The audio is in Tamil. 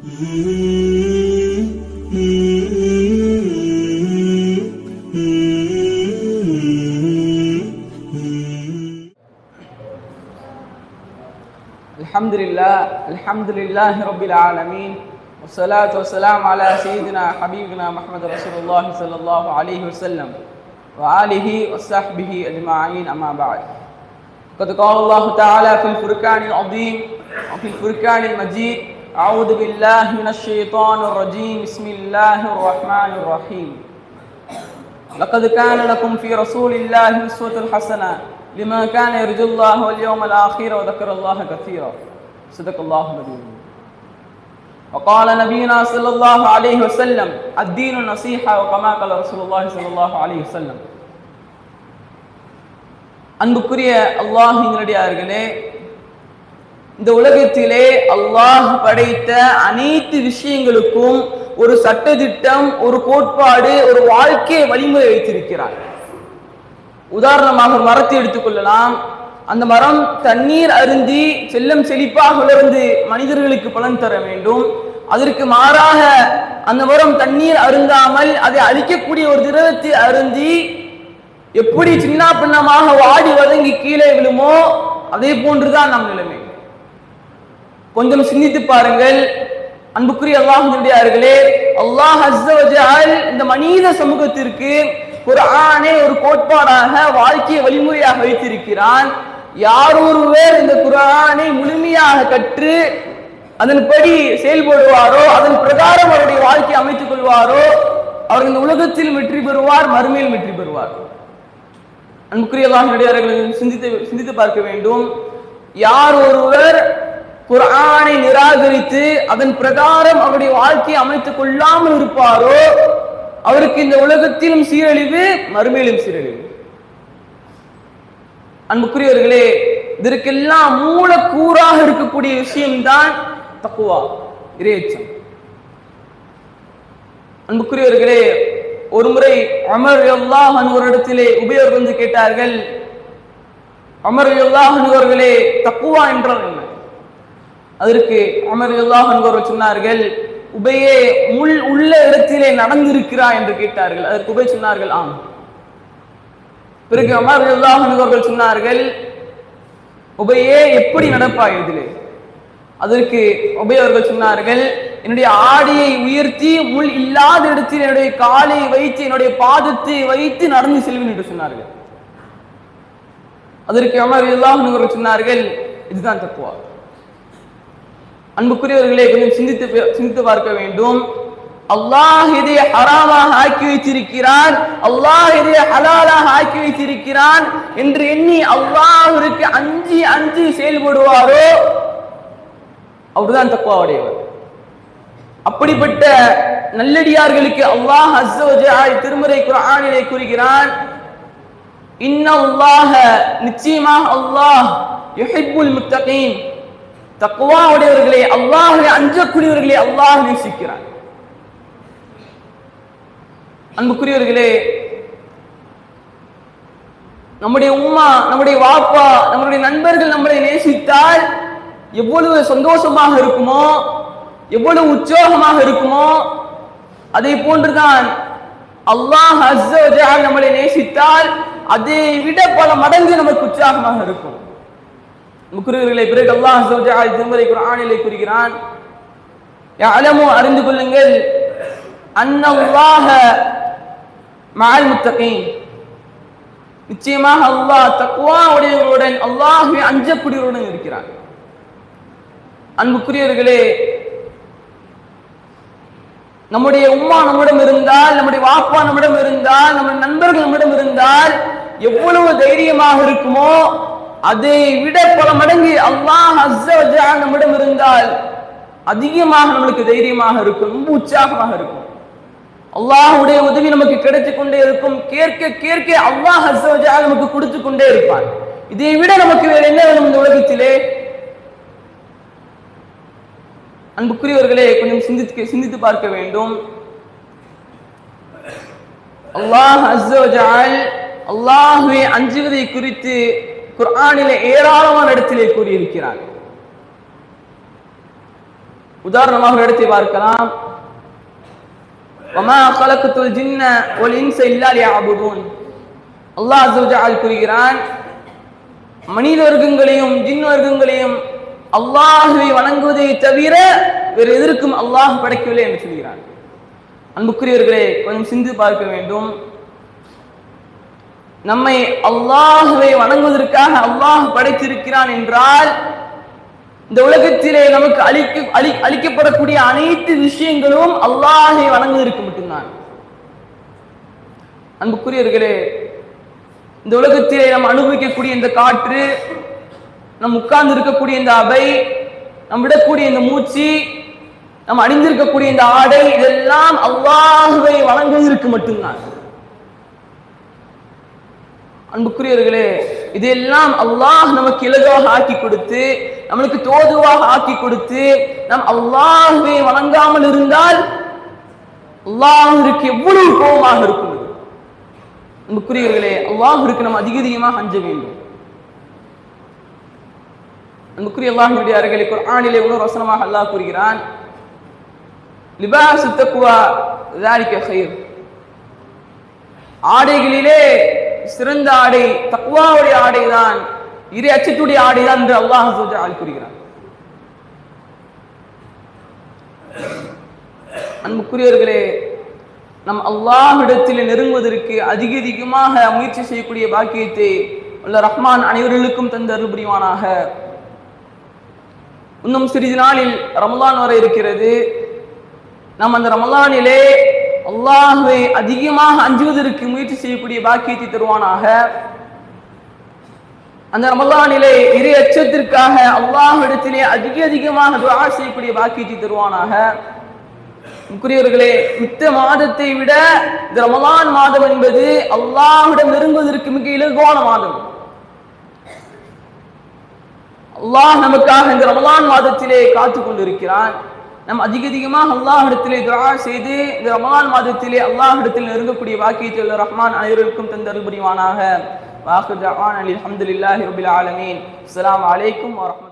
Alhamdulillahi Rabbil Alameen. Wassalatu wassalamu ala Sayyidina Habibina Muhammad Rasulullah sallallahu alayhi wa sallam wa alihi wa sahbihi ajma'in, amma ba'd. Qad qala Allah ta'ala fil Furqanil Azim wa fil Furqanil Majid. A'udhu billahi minash shaitanir rajim. Bismillahir rahmanir rahim. Laqad kana lakum fi Rasulillahi uswatun hasanah liman kana yarjullaha wal yawmal akhir wa dhakara Allaha kathira. Sadaqallahu al-azim. وقال نبينا صلى الله عليه وسلم الدين النصيحة وكما قال رسول الله صلى الله عليه وسلم. அன்புக்குரிய அல்லாஹ்வின் நல்லடியார்களே, இந்த உலகத்திலே அல்லாஹ் படைத்த அனைத்து விஷயங்களுக்கும் ஒரு சட்டதிட்டம், ஒரு கோட்பாடு, ஒரு வாழ்க்கை வழிமுறை வைத்திருக்கிறார். உதாரணமாக மரத்தை எடுத்துக்கொள்ளலாம். அந்த மரம் தண்ணீர் அருந்தி செல்லம் செழிப்பாக வளர்ந்து மனிதர்களுக்கு பலன் தர வேண்டும். அதற்கு மாறாக அந்த மரம் தண்ணீர் அருந்தாமல் அதை அழிக்கக்கூடிய ஒரு திரவத்தை அருந்தி எப்படி சின்ன பின்னமாக வாடி வதங்கி கீழே விழுமோ அதே போன்றுதான் நம் நிலைமை. கொஞ்சம் சிந்தித்து பாருங்கள் அன்புக்குரிய அல்லாஹ்வினுடையார்களே. அல்லாஹ் அஸ்ஸ வ ஜல் இந்த மனித சமூகத்திற்கு குர்ஆனை ஒரு கோட்பாடாக வாழ்க்கை வழிமுறையாக வைத்திருக்கிறான். யார் ஒருவர் இந்த குர்ஆனை முழுமையாக கற்று அதன்படி செயல்படுவாரோ, அதன் பிரகாரம் அவருடைய வாழ்க்கையை அமைத்துக் கொள்வாரோ, அவர் இந்த உலகத்தில் வெற்றி பெறுவார், மறுமையில் வெற்றி பெறுவார். அன்புக்குரிய அல்லாஹ்வினுடையார்களை சிந்தித்து பார்க்க வேண்டும். யார் ஒருவர் குர்ஆனை நிராகரித்து அதன் பிரகாரம் அவருடைய வாழ்க்கையை அமைத்துக் கொள்ளாமல் இருப்பாரோ அவருக்கு இந்த உலகத்திலும் சீரழிவு, மறுமையிலும் சீரழிவு. அன்புக்குரியவர்களே, இதற்கெல்லாம் மூலக்கூறாக இருக்கக்கூடிய விஷயம்தான் தக்வா, இறையச்சம். அன்புக்குரியவர்களே, ஒரு முறை உமர் ரலியல்லாஹு அன்ஹு இடத்திலே உபயர் வந்து கேட்டார்கள், உமர் ரலியல்லாஹு அன்ஹு அவர்களே, தக்வா என்றால் என்ன? அதற்கு உமர் ரலியல்லாஹு அன்ஹு அவர்கள் சொன்னார்கள், உபையே முள் உள்ள இடத்திலே நடந்திருக்கிறாய் என்று கேட்டார்கள். அதற்கு உபை சொன்னார்கள், ஆம். பிறகு உமர் ரலியல்லாஹு அன்ஹு அவர்கள் சொன்னார்கள், உபையே எப்படி நடப்பாய் இதிலே? அதற்கு உபை அவர்கள் சொன்னார்கள், என்னுடைய ஆடையை உயர்த்தி முள் இல்லாத இடத்தில் என்னுடைய காலை வைத்து என்னுடைய பாதத்தை வைத்து நடந்து செல்வேன் என்று சொன்னார்கள். அதற்கு உமர் ரலியல்லாஹு அன்ஹு அவர்கள் சொன்னார்கள், இதுதான் தக்வா. அன்புக்குரியவர்களே, கொஞ்சம் சிந்தித்து பார்க்க வேண்டும். அல்லாஹ் இதை ஹராமாக ஆக்கி வைத்திருக்கிறான், அல்லாஹ் இதை ஹலாலாக ஆக்கி வைத்திருக்கிறான் என்று எண்ணி அல்லாஹ்விற்கு அஞ்சி அஞ்சி செயல்படுவாரோ அவர்தான் தக்வாவுடையவர். அப்படிப்பட்ட நல்லடியார்களுக்கு அல்லாஹ் அஸ்ஸ வ ஜல் திருமறை குர்ஆனிலே கூறுகிறான், இன்னல்லாஹ, நிச்சயமாக அல்லாஹ் யுஹிப்புல் முத்தகீன், தக்வா உடையவர்களே, அல்லாஹ்வை அஞ்சக்கூடியவர்களே அல்லாஹ் நேசிக்கிறான். அன்புக்குரியவர்களே, நம்முடைய உம்மா, நம்முடைய வாப்பா, நம்முடைய நண்பர்கள் நம்மளை நேசித்தால் எவ்வளவு சந்தோஷமாக இருக்குமோ, எவ்வளவு உற்சாகமாக இருக்குமோ, அதே போன்றுதான் அல்லாஹ் அஸ்ஸ வ ஜல் நம்மளை நேசித்தால் அதை விட பல மடங்கு நமக்கு உற்சாகமாக இருக்கும். முக்ரீர்களை பிறகு அல்லாஹ் அஸ்ஸ வ ஜல் திருமறை குர்ஆனிலே கூறுகிறான், யஅலமு, அறிந்து கொள்ளுங்கள், அன்னல்லாஹ மஅல் முத்தகீன், நிச்சயமாக அல்லாஹ் தக்வா உடையவர்களுடன், அல்லாஹ்வை அஞ்சக்கூடியவர்களுடன் இருக்கிறான். அன்புக்குரியவர்களே, நம்முடைய உம்மா நம்மிடம் இருந்தால், நம்முடைய வாப்பா நம்மிடம் இருந்தால், நம்முடைய நண்பர்கள் நம்மிடம் இருந்தால் எவ்வளவு தைரியமாக இருக்குமோ அதை விட பல மடங்கு அல்லாஹ் அஸ்ஸ வ ஜல் நம்மிடம் இருந்தால் அதிகமாக நம்மளுக்கு தைரியமாக இருக்கும், ரொம்ப உற்சாகமாக இருக்கும். அல்லாஹ்வுடைய உதவி நமக்கு கிடைத்துக் கொண்டே இருக்கும். கேட்க கேட்க அல்லாஹ் அஸ்ஸ வ ஜல் நமக்கு கொடுத்து கொண்டே இருப்பான். இதை விட நமக்கு வேற என்ன வேணும் இந்த உலகத்திலே? அன்புக்குரியவர்களே, கொஞ்சம் சிந்தித்து பார்க்க வேண்டும். அல்லாஹ் அஸ்ஸ வ ஜல் அல்லாஹ்வை அஞ்சுவதை குறித்து குர்ஆனிலே ஏராளமான இடத்திலே கூறியிருக்கிறார். உதாரணமாக எடுத்து பார்க்கலாம். வமா கலக்கத்துல் ஜின்ன வல் இன்ஸ இல்லா லியஅபுதூன். அல்லாஹ் அஸ்ஸ வஜல் கூறுகிறான், மனித வர்க்கங்களையும் ஜின் வர்க்கங்களையும் அல்லாஹ்வை வணங்குவதை தவிர வேறு எதற்கும் அல்லாஹ் படைக்கவில்லை என்று சொல்கிறான். அன்புக்குரியவர்களே, கொஞ்சம் சிந்தித்து பார்க்க வேண்டும். நம்மை அல்லாஹ்வை வணங்குவதற்காக அல்லாஹ் படைத்திருக்கிறான் என்றால் இந்த உலகத்திலே நமக்கு அளிக்கப்படக்கூடிய அனைத்து விஷயங்களும் அல்லாஹ்வை வணங்குவதற்கு மட்டும்தான். அன்புக்குரியவர்களே, இந்த உலகத்திலே நாம் அனுபவிக்கக்கூடிய இந்த காற்று, நம் உட்கார்ந்து இருக்கக்கூடிய இந்த அவை, நம் விடக்கூடிய இந்த மூச்சு, நாம் அணிந்திருக்கக்கூடிய இந்த ஆடை, இதெல்லாம் அல்லாஹ்வை வணங்குவதற்கு மட்டும்தான். அன்புக்குரியவர்களே, இதெல்லாம் அல்லாஹ் நமக்கு இலகாக ஆக்கி கொடுத்து, நம்மளுக்கு தோதுவாக ஆக்கி கொடுத்து, நாம் அல்லாஹ்வை வணங்காமல் இருந்தால் அல்லாஹ்விற்கு எவ்வளவு கோபமாக இருக்கும். அன்புக்குரியவர்களே, அல்லாஹ்விற்கு நாம் அதிகமாக அஞ்ச வேண்டும். அன்புக்குரிய அல்லாஹ்வுடைய அருகிலே குர்ஆனிலே இன்னொரு வசனமாக அல்லாஹ் கூறுகிறான், லிபாசு தக்வா ذلك خير. ஆடைகளிலே சிறந்த ஆடை தக்வாவுடைய ஆடைதான், இறை அச்சத்துடைய ஆடைதான் என்று அல்லாஹ் அஸ்ஸ வஜல் கூறுகிறான். அன்புக்குரியவர்களே, நம் அல்லாஹ்விடத்தில் நெருங்குவதற்கு அதிகமாக முயற்சி செய்யக்கூடிய பாக்கியத்தை அல்லாஹ் ரஹ்மான் அனைவர்களுக்கும் தந்து அருள் புரிவானாக. இன்னும் சிறிது நாளில் ரமலான் வர இருக்கிறது. நாம் அந்த ரமலானிலே அல்லாஹ்வை அதிகமாக அஞ்சுவதற்கு முயற்சி செய்யக்கூடிய பாக்கியத்தை தருவானாக. அந்த ரமலானிலே இறை அச்சத்திற்காக அல்லாஹ்விடத்திலே அதிகமாக துஆ செய்யக்கூடிய பாக்கியத்தை தருவானாக. முக்கியவர்களே, மித்த மாதத்தை விட இந்த ரமலான் மாதம் என்பது அல்லாஹ்விடம் நெருங்குவதற்கு மிக இலகுவான மாதம். அல்லாஹ் நமக்காக இந்த ரமலான் மாதத்திலே காத்து கொண்டிருக்கிறான். நாம் அதிகமாக அல்லாஹ்விடத்திலே துஆ செய்து இந்த ரமலான் மாதத்திலே அல்லாஹ்விடத்தில் நெருங்கக்கூடிய பாக்கியத்தை உள்ள ரஹ்மான் அனைவருக்கும் தந்தருள் புரிவானாக. வாஹிர் தஅவானா அல்ஹம்துலில்லாஹி ரப்பில் ஆலமீன். அஸ்ஸலாமு அலைக்கும் வரஹ்மத்துல்லாஹி